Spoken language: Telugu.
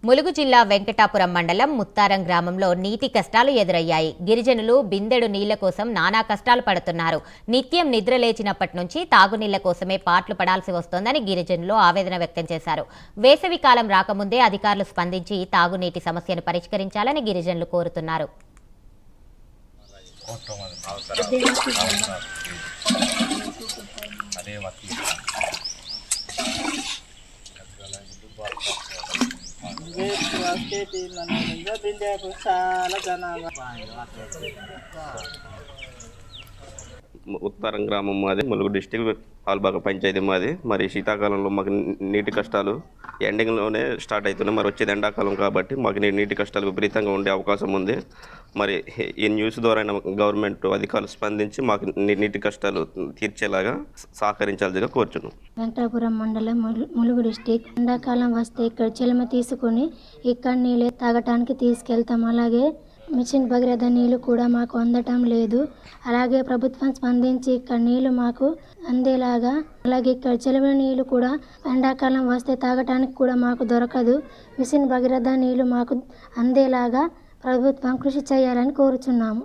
ములుగు జిల్లా వెంకటాపురం మండలం ముత్తారం గ్రామంలో నీటి కష్టాలు ఎదురయ్యాయి. గిరిజనులు బిందెడు నీళ్ల కోసం నానా కష్టాలు పడుతున్నారు. నిత్యం నిద్ర లేచినప్పటి నుంచి తాగునీళ్ల కోసమే పాట్లు పడాల్సి వస్తోందని గిరిజనులు ఆవేదన వ్యక్తం చేశారు. వేసవి కాలం రాకముందే అధికారులు స్పందించి తాగునీటి సమస్యను పరిష్కరించాలని గిరిజనులు కోరుతున్నారు. ఉత్తరం గ్రామం మాది, ములుగు డిస్టిక్ పాల్బాగ పంచాయతీ మాది. మరి శీతాకాలంలో మాకు నీటి కష్టాలు ఎండింగ్లోనే స్టార్ట్ అవుతున్నాయి. మరి వచ్చేది ఎండాకాలం కాబట్టి మాకు నీటి కష్టాలు విపరీతంగా ఉండే అవకాశం ఉంది. మరి ఈ న్యూస్ ద్వారా గవర్నమెంట్ అధికారులు స్పందించి మాకు నీటి కష్టాలు తీర్చేలాగా సహకరించాల్సిగా కోరుచున్నాం. వెంకటాపురం మండలం, ములుగు డిస్టిక్. ఎండాకాలం వస్తే ఇక్కడ చెలమ తీసుకుని ఇక్కడ నీళ్ళు తాగటానికి తీసుకెళ్తాం. అలాగే మిషన్ భగీరథ నీళ్ళు కూడా మాకు అందటం లేదు. అలాగే ప్రభుత్వం స్పందించి ఇక్కడ నీళ్లు మాకు అందేలాగా, అలాగే ఇక్కడ చెలమ నీళ్ళు కూడా ఎండాకాలం వస్తే తాగటానికి కూడా మాకు దొరకదు. మిషన్ భగీరథ నీళ్ళు మాకు అందేలాగా ప్రభుత్వం కృషి చేయాలని కోరుచున్నాము.